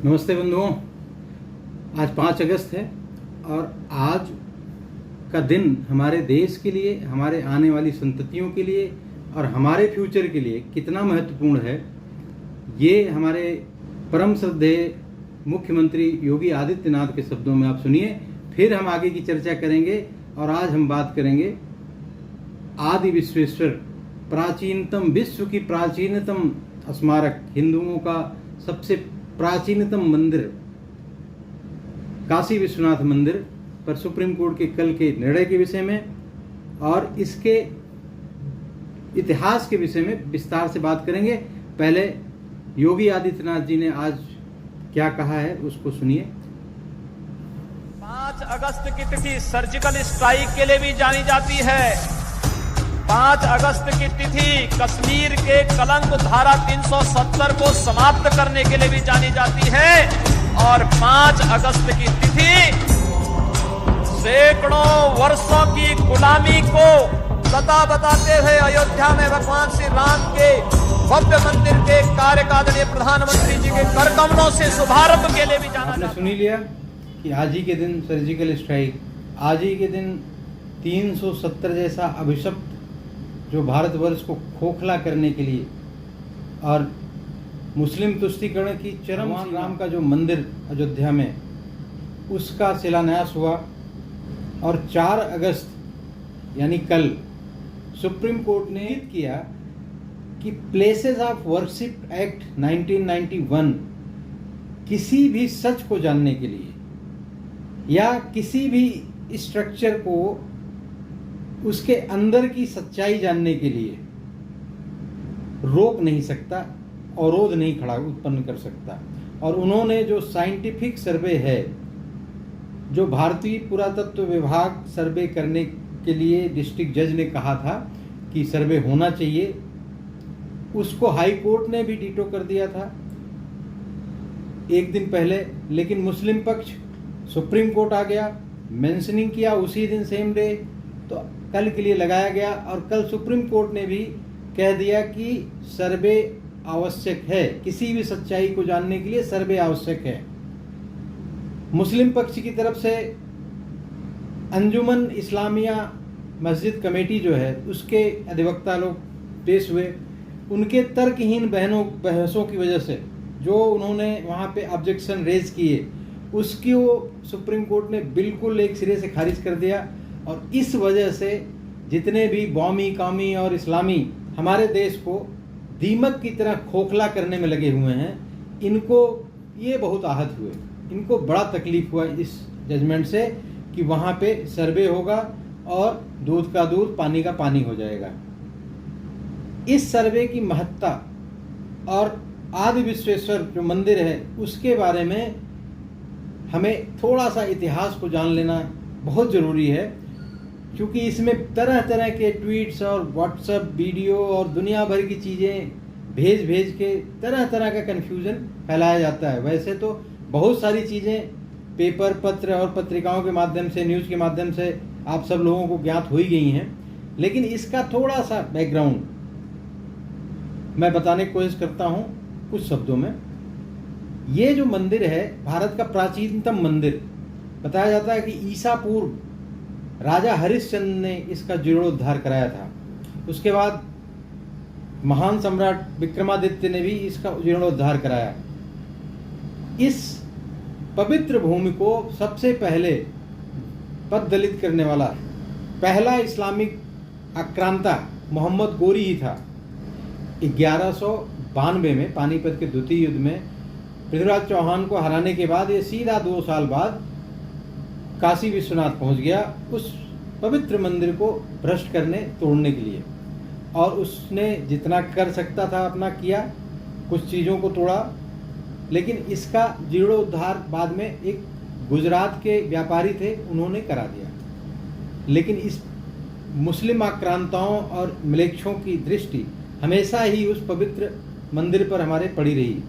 नमस्ते बंधुओं। आज 5 अगस्त है और आज का दिन हमारे देश के लिए, हमारे आने वाली संततियों के लिए और हमारे फ्यूचर के लिए कितना महत्वपूर्ण है, ये हमारे परम श्रद्धेय मुख्यमंत्री योगी आदित्यनाथ के शब्दों में आप सुनिए। फिर हम आगे की चर्चा करेंगे और आज हम बात करेंगे आदि विश्वेश्वर, प्राचीनतम, विश्व की प्राचीनतम स्मारक, हिंदुओं का सबसे प्राचीनतम मंदिर काशी विश्वनाथ मंदिर पर सुप्रीम कोर्ट के कल के निर्णय के विषय में और इसके इतिहास के विषय में विस्तार से बात करेंगे। पहले योगी आदित्यनाथ जी ने आज क्या कहा है उसको सुनिए। 5 अगस्त की तिथि सर्जिकल स्ट्राइक के लिए भी जानी जाती है। 5 अगस्त की तिथि कश्मीर के कलंक धारा 370 को समाप्त करने के लिए भी जानी जाती है और 5 अगस्त की तिथि सैकड़ों वर्षों की गुलामी को सता बताते हुए अयोध्या में भगवान श्री राम के भव्य मंदिर के कार्यकारिणी प्रधानमंत्री जी के कर कमलों से शुभारंभ के लिए भी जाना आपने जाता है। सुन ही लिया कि आज ही के दिन सर्जिकल स्ट्राइक, आज ही के दिन 370 जैसा अभिशप्त जो भारतवर्ष को खोखला करने के लिए और मुस्लिम तुष्टीकरण की चरम, राम का जो मंदिर अयोध्या में, उसका शिलान्यास हुआ और 4 अगस्त यानी कल सुप्रीम कोर्ट ने किया कि प्लेसेस ऑफ वर्शिप एक्ट 1991 किसी भी सच को जानने के लिए या किसी भी स्ट्रक्चर को उसके अंदर की सच्चाई जानने के लिए रोक नहीं सकता, अवरोध नहीं खड़ा उत्पन्न कर सकता। और उन्होंने जो साइंटिफिक सर्वे है, जो भारतीय पुरातत्व विभाग सर्वे करने के लिए डिस्ट्रिक्ट जज ने कहा था कि सर्वे होना चाहिए, उसको हाई कोर्ट ने भी वीटो कर दिया था एक दिन पहले। लेकिन मुस्लिम पक्ष, सुप्रीम कोर्ट आ गया, मेंशनिंग किया उसी दिन, सेम डे, तो कल के लिए लगाया गया। और कल सुप्रीम कोर्ट ने भी कह दिया कि सर्वे आवश्यक है, किसी भी सच्चाई को जानने के लिए सर्वे आवश्यक है। मुस्लिम पक्ष की तरफ से अंजुमन इस्लामिया मस्जिद कमेटी जो है, उसके अधिवक्ता लोग पेश हुए। उनके तर्कहीन बहसों की वजह से जो उन्होंने वहाँ पे ऑब्जेक्शन रेज किए, उसकी वो सुप्रीम कोर्ट ने बिल्कुल एक सिरे से खारिज कर दिया। और इस वजह से जितने भी बौमी, कामी और इस्लामी हमारे देश को दीमक की तरह खोखला करने में लगे हुए हैं, इनको ये बहुत आहत हुए, इनको बड़ा तकलीफ हुआ इस जजमेंट से कि वहाँ पे सर्वे होगा और दूध का दूध, पानी का पानी हो जाएगा। इस सर्वे की महत्ता और आदि विश्वेश्वर जो मंदिर है उसके बारे में हमें थोड़ा सा इतिहास को जान लेना बहुत ज़रूरी है, क्योंकि इसमें तरह तरह के ट्वीट्स और व्हाट्सएप वीडियो और दुनिया भर की चीज़ें भेज के तरह तरह का कन्फ्यूज़न फैलाया जाता है। वैसे तो बहुत सारी चीज़ें पेपर, पत्र और पत्रिकाओं के माध्यम से, न्यूज़ के माध्यम से आप सब लोगों को ज्ञात हो ही गई हैं, लेकिन इसका थोड़ा सा बैकग्राउंड मैं बताने की कोशिश करता हूँ कुछ शब्दों में। ये जो मंदिर है भारत का प्राचीनतम मंदिर बताया जाता है कि ईसा पूर्व राजा हरिश्चंद्र ने इसका जीर्णोद्धार कराया था। उसके बाद महान सम्राट विक्रमादित्य ने भी इसका जीर्णोद्धार कराया। इस पवित्र भूमि को सबसे पहले पददलित करने वाला पहला इस्लामिक आक्रांता मोहम्मद गोरी ही था। 1192 में पानीपत के द्वितीय युद्ध में पृथ्वीराज चौहान को हराने के बाद ये सीधा 2 साल बाद काशी विश्वनाथ पहुंच गया उस पवित्र मंदिर को भ्रष्ट करने, तोड़ने के लिए। और उसने जितना कर सकता था अपना किया, कुछ चीज़ों को तोड़ा, लेकिन इसका जीर्णोद्धार बाद में एक गुजरात के व्यापारी थे, उन्होंने करा दिया। लेकिन इस मुस्लिम आक्रांताओं और म्लेच्छों की दृष्टि हमेशा ही उस पवित्र मंदिर पर हमारे पड़ी रही।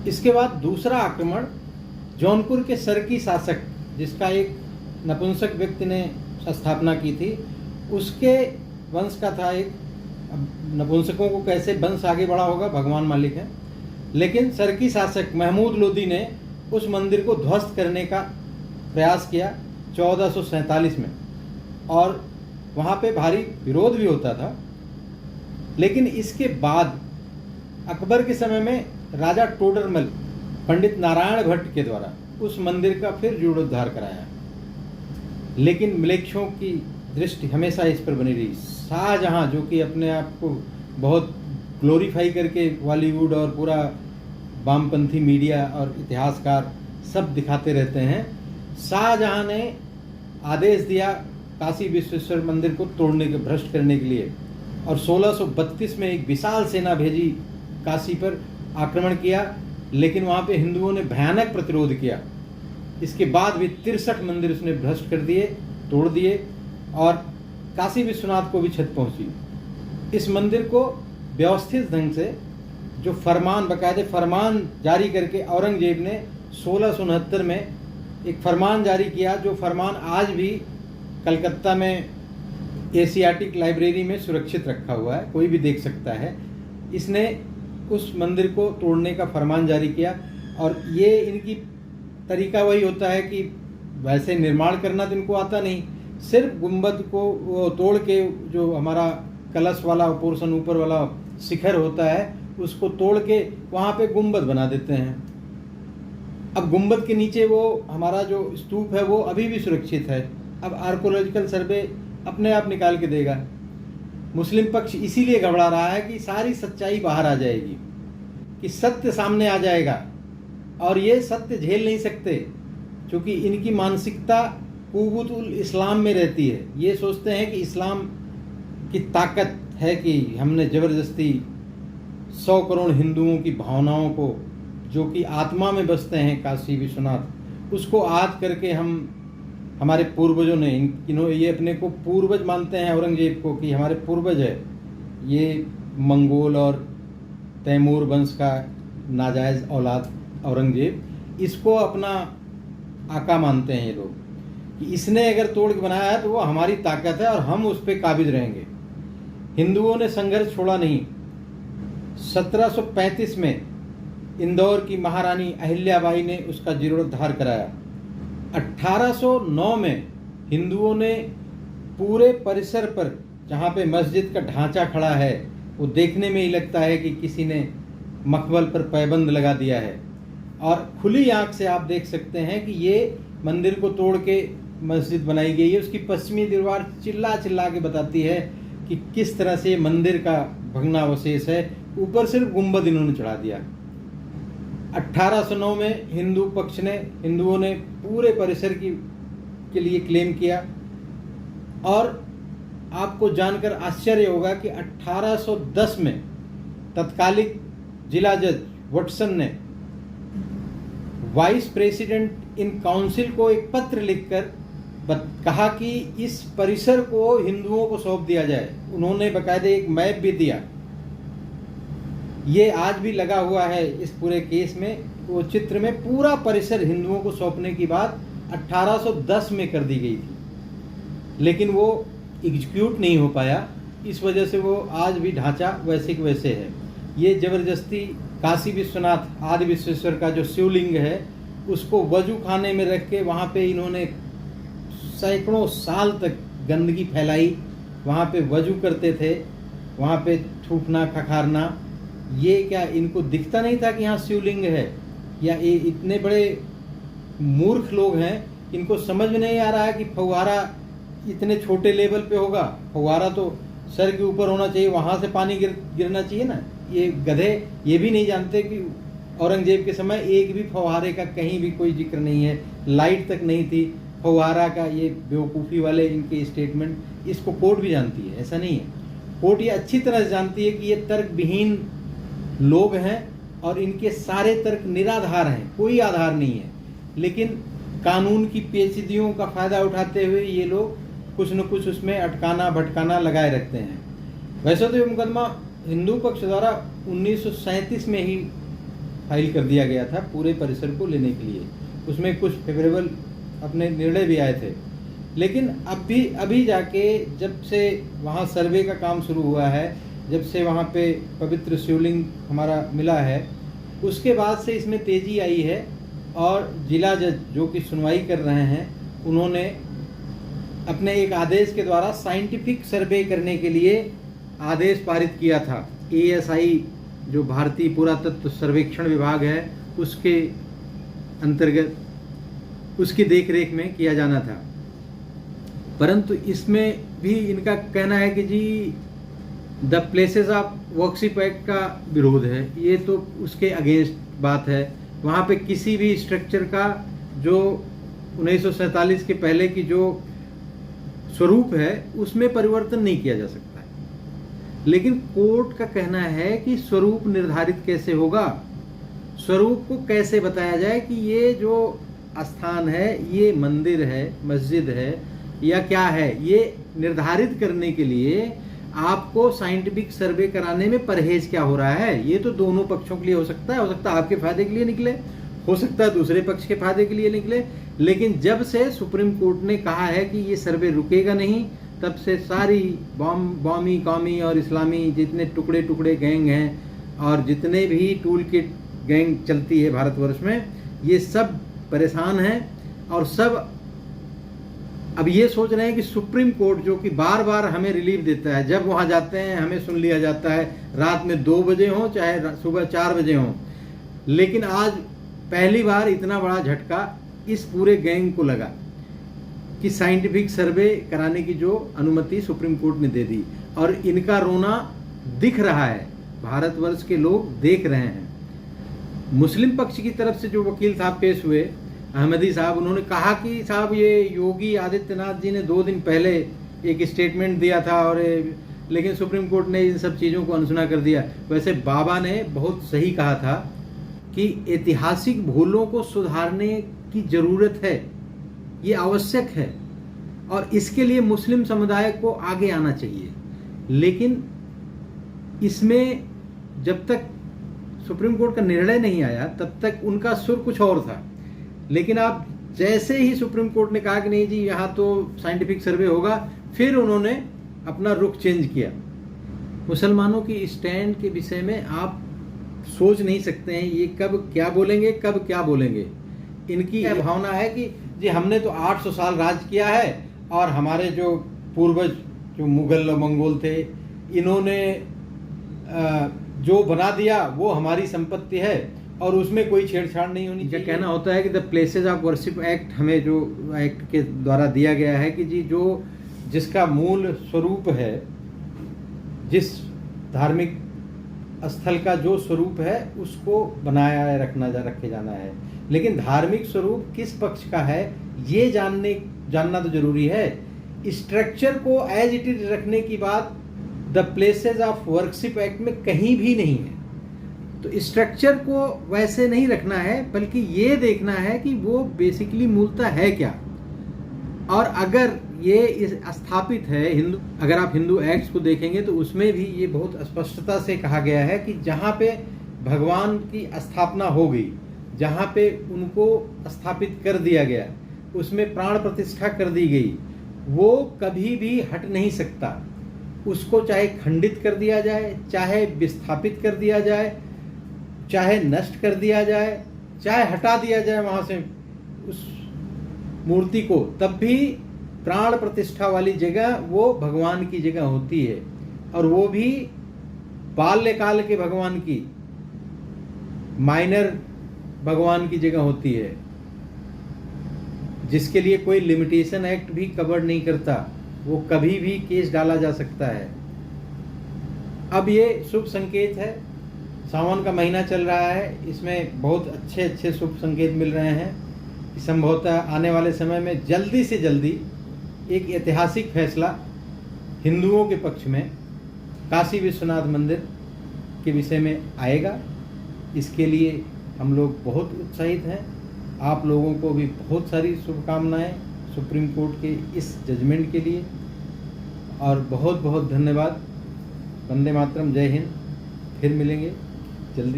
इसके बाद दूसरा आक्रमण जौनपुर के सरकी शासक, जिसका एक नपुंसक व्यक्ति ने स्थापना की थी, उसके वंश का था एक। अब नपुंसकों को कैसे वंश आगे बढ़ा होगा भगवान मालिक है। लेकिन सरकी शासक महमूद लोदी ने उस मंदिर को ध्वस्त करने का प्रयास किया 1447 में, और वहाँ पे भारी विरोध भी होता था। लेकिन इसके बाद अकबर के समय में राजा टोडरमल पंडित नारायण भट्ट के द्वारा उस मंदिर का फिर जीर्णोद्धार कराया। लेकिन मिलेच्छों की दृष्टि हमेशा इस पर बनी रही। शाहजहां, जो कि अपने आप को बहुत ग्लोरीफाई करके बॉलीवुड और पूरा वामपंथी मीडिया और इतिहासकार सब दिखाते रहते हैं, शाहजहां ने आदेश दिया काशी विश्वेश्वर मंदिर को तोड़ने के, भ्रष्ट करने के लिए, और 1632 में एक विशाल सेना भेजी, काशी पर आक्रमण किया। लेकिन वहाँ पे हिंदुओं ने भयानक प्रतिरोध किया। इसके बाद भी 63 मंदिर उसने भ्रष्ट कर दिए, तोड़ दिए, और काशी विश्वनाथ को भी क्षति पहुँची। इस मंदिर को व्यवस्थित ढंग से जो फरमान, बाकायदे फरमान जारी करके औरंगजेब ने 1669 में एक फरमान जारी किया, जो फरमान आज भी कलकत्ता में एशियाटिक लाइब्रेरी में सुरक्षित रखा हुआ है, कोई भी देख सकता है। इसने उस मंदिर को तोड़ने का फरमान जारी किया। और ये इनकी तरीका वही होता है कि वैसे निर्माण करना तो इनको आता नहीं, सिर्फ गुंबद को वो तोड़ के, जो हमारा कलश वाला पोर्शन ऊपर वाला शिखर होता है, उसको तोड़ के वहाँ पे गुंबद बना देते हैं। अब गुंबद के नीचे वो हमारा जो स्तूप है वो अभी भी सुरक्षित है। अब आर्कोलॉजिकल सर्वे अपने आप निकाल के देगा। मुस्लिम पक्ष इसीलिए घबरा रहा है कि सारी सच्चाई बाहर आ जाएगी, कि सत्य सामने आ जाएगा, और ये सत्य झेल नहीं सकते, क्योंकि इनकी मानसिकता कुव्वतुल इस्लाम में रहती है। ये सोचते हैं कि इस्लाम की ताकत है कि हमने ज़बरदस्ती 100 करोड़ हिंदुओं की भावनाओं को, जो कि आत्मा में बसते हैं काशी विश्वनाथ, उसको आद करके हमारे पूर्वजों ने, ये अपने को पूर्वज मानते हैं औरंगजेब को, कि हमारे पूर्वज है, ये मंगोल और तैमूर वंश का नाजायज़ औलाद औरंगजेब, इसको अपना आका मानते हैं ये लोग, कि इसने अगर तोड़ के बनाया है तो वो हमारी ताकत है और हम उस पर काबिज रहेंगे। हिंदुओं ने संघर्ष छोड़ा नहीं। 1735 में इंदौर की महारानी अहिल्याबाई ने उसका जीर्णोद्धार कराया। 1809 में हिंदुओं ने पूरे परिसर पर, जहाँ पे मस्जिद का ढांचा खड़ा है, वो देखने में ही लगता है कि किसी ने मखमल पर पैबंद लगा दिया है, और खुली आंख से आप देख सकते हैं कि ये मंदिर को तोड़ के मस्जिद बनाई गई है। उसकी पश्चिमी दीवार चिल्ला चिल्ला के बताती है कि किस तरह से मंदिर का भग्नावशेष है। ऊपर सिर्फ गुंबद इन्होंने चढ़ा दिया। 1809 में हिंदुओं ने पूरे परिसर के लिए क्लेम किया। और आपको जानकर आश्चर्य होगा कि 1810 में तत्कालिक जिला जज वटसन ने वाइस प्रेसिडेंट इन काउंसिल को एक पत्र लिखकर कहा कि इस परिसर को हिंदुओं को सौंप दिया जाए। उन्होंने बाकायदे एक मैप भी दिया। ये आज भी लगा हुआ है इस पूरे केस में। वो चित्र में पूरा परिसर हिंदुओं को सौंपने की बात 1810 में कर दी गई थी, लेकिन वो एग्जीक्यूट नहीं हो पाया। इस वजह से वो आज भी ढांचा वैसे के वैसे है। ये ज़बरदस्ती काशी विश्वनाथ आदि विश्वेश्वर का जो शिवलिंग है, उसको वजू खाने में रख के वहाँ पे इन्होंने सैकड़ों साल तक गंदगी फैलाई। वहाँ पे वजू करते थे, वहाँ पे थूकना खखारना। ये क्या इनको दिखता नहीं था कि यहाँ शिवलिंग है? या ये इतने बड़े मूर्ख लोग हैं, इनको समझ में नहीं आ रहा है कि फव्वारा इतने छोटे लेवल पे होगा? फव्वारा तो सर के ऊपर होना चाहिए, वहाँ से पानी गिरना चाहिए ना। ये गधे ये भी नहीं जानते कि औरंगजेब के समय एक भी फव्वारे का कहीं भी कोई जिक्र नहीं है, लाइट तक नहीं थी फव्वारा का। ये बेवकूफ़ी वाले इनके स्टेटमेंट, इसको कोर्ट भी जानती है, ऐसा नहीं है। कोर्ट ये अच्छी तरह से जानती है कि ये तर्कविहीन लोग हैं और इनके सारे तर्क निराधार हैं, कोई आधार नहीं है। लेकिन कानून की पेचीदगियों का फ़ायदा उठाते हुए ये लोग कुछ न कुछ उसमें अटकाना भटकाना लगाए रखते हैं। वैसे तो ये मुकदमा हिंदू पक्ष द्वारा 1937 में ही फाइल कर दिया गया था पूरे परिसर को लेने के लिए। उसमें कुछ फेवरेबल अपने निर्णय भी आए थे। लेकिन अभी जाके जब से वहाँ सर्वे का काम शुरू हुआ है, जब से वहाँ पे पवित्र शिवलिंग हमारा मिला है, उसके बाद से इसमें तेज़ी आई है और जिला जज जो कि सुनवाई कर रहे हैं उन्होंने अपने एक आदेश के द्वारा साइंटिफिक सर्वे करने के लिए आदेश पारित किया था। ASI जो भारतीय पुरातत्व सर्वेक्षण विभाग है उसके अंतर्गत उसकी देखरेख में किया जाना था। परंतु इसमें भी इनका कहना है कि जी the places of worship act का विरोध है, ये तो उसके अगेंस्ट बात है। वहाँ पे किसी भी स्ट्रक्चर का जो 1947 के पहले की जो स्वरूप है उसमें परिवर्तन नहीं किया जा सकता है। लेकिन कोर्ट का कहना है कि स्वरूप निर्धारित कैसे होगा, स्वरूप को कैसे बताया जाए कि ये जो स्थान है ये मंदिर है, मस्जिद है या क्या है, ये निर्धारित करने के लिए आपको साइंटिफिक सर्वे कराने में परहेज क्या हो रहा है। ये तो दोनों पक्षों के लिए हो सकता है आपके फायदे के लिए निकले, हो सकता है दूसरे पक्ष के फायदे के लिए निकले। लेकिन जब से सुप्रीम कोर्ट ने कहा है कि ये सर्वे रुकेगा नहीं, तब से सारी बॉमी कौमी और इस्लामी जितने टुकड़े टुकड़े गैंग हैं और जितने भी टूल किट गैंग चलती है भारतवर्ष में, ये सब परेशान हैं और सब अब ये सोच रहे हैं कि सुप्रीम कोर्ट जो कि बार बार हमें रिलीफ देता है, जब वहाँ जाते हैं हमें सुन लिया जाता है, रात में 2 बजे हो चाहे सुबह 4 बजे हो। लेकिन आज पहली बार इतना बड़ा झटका इस पूरे गैंग को लगा कि साइंटिफिक सर्वे कराने की जो अनुमति सुप्रीम कोर्ट ने दे दी और इनका रोना दिख रहा है, भारतवर्ष के लोग देख रहे हैं। मुस्लिम पक्ष की तरफ से जो वकील साहब पेश हुए, अहमदी साहब, उन्होंने कहा कि साहब ये योगी आदित्यनाथ जी ने 2 दिन पहले एक स्टेटमेंट दिया था और लेकिन सुप्रीम कोर्ट ने इन सब चीज़ों को अनसुना कर दिया। वैसे बाबा ने बहुत सही कहा था कि ऐतिहासिक भूलों को सुधारने की ज़रूरत है, ये आवश्यक है और इसके लिए मुस्लिम समुदाय को आगे आना चाहिए। लेकिन इसमें जब तक सुप्रीम कोर्ट का निर्णय नहीं आया तब तक उनका सुर कुछ और था। लेकिन आप जैसे ही सुप्रीम कोर्ट ने कहा कि नहीं जी यहाँ तो साइंटिफिक सर्वे होगा, फिर उन्होंने अपना रुख चेंज किया। मुसलमानों की स्टैंड के विषय में आप सोच नहीं सकते हैं ये कब क्या बोलेंगे, कब क्या बोलेंगे। इनकी यह भावना है कि जी हमने तो 800 साल राज किया है और हमारे जो पूर्वज जो मुगल और मंगोल थे इन्होंने जो बना दिया वो हमारी संपत्ति है और उसमें कोई छेड़छाड़ नहीं होनी चाहिए। कहना होता है कि the places of worship act हमें जो एक्ट के द्वारा दिया गया है कि जी जो जिसका मूल स्वरूप है, जिस धार्मिक स्थल का जो स्वरूप है उसको बनाया रखे जाना है। लेकिन धार्मिक स्वरूप किस पक्ष का है ये जानना तो जरूरी है। स्ट्रक्चर को एज इट इज रखने की बात the places of worship act में कहीं भी नहीं है। तो स्ट्रक्चर को वैसे नहीं रखना है बल्कि ये देखना है कि वो बेसिकली मूलतः है क्या। और अगर ये स्थापित है अगर आप हिंदू एक्ट्स को देखेंगे तो उसमें भी ये बहुत स्पष्टता से कहा गया है कि जहाँ पे भगवान की स्थापना हो गई, जहाँ पे उनको स्थापित कर दिया गया, उसमें प्राण प्रतिष्ठा कर दी गई, वो कभी भी हट नहीं सकता। उसको चाहे खंडित कर दिया जाए, चाहे विस्थापित कर दिया जाए, चाहे नष्ट कर दिया जाए, चाहे हटा दिया जाए वहाँ से उस मूर्ति को, तब भी प्राण प्रतिष्ठा वाली जगह वो भगवान की जगह होती है। और वो भी बाल्यकाल के भगवान की, माइनर भगवान की जगह होती है, जिसके लिए कोई लिमिटेशन एक्ट भी कवर नहीं करता। वो कभी भी केस डाला जा सकता है। अब ये शुभ संकेत है, सावन का महीना चल रहा है, इसमें बहुत अच्छे अच्छे शुभ संकेत मिल रहे हैं कि संभवतः आने वाले समय में जल्दी से जल्दी एक ऐतिहासिक फैसला हिंदुओं के पक्ष में काशी विश्वनाथ मंदिर के विषय में आएगा। इसके लिए हम लोग बहुत उत्साहित हैं। आप लोगों को भी बहुत सारी शुभकामनाएं सुप्रीम कोर्ट के इस जजमेंट के लिए और बहुत बहुत धन्यवाद। वंदे मातरम, जय हिंद। फिर मिलेंगे जल्दी।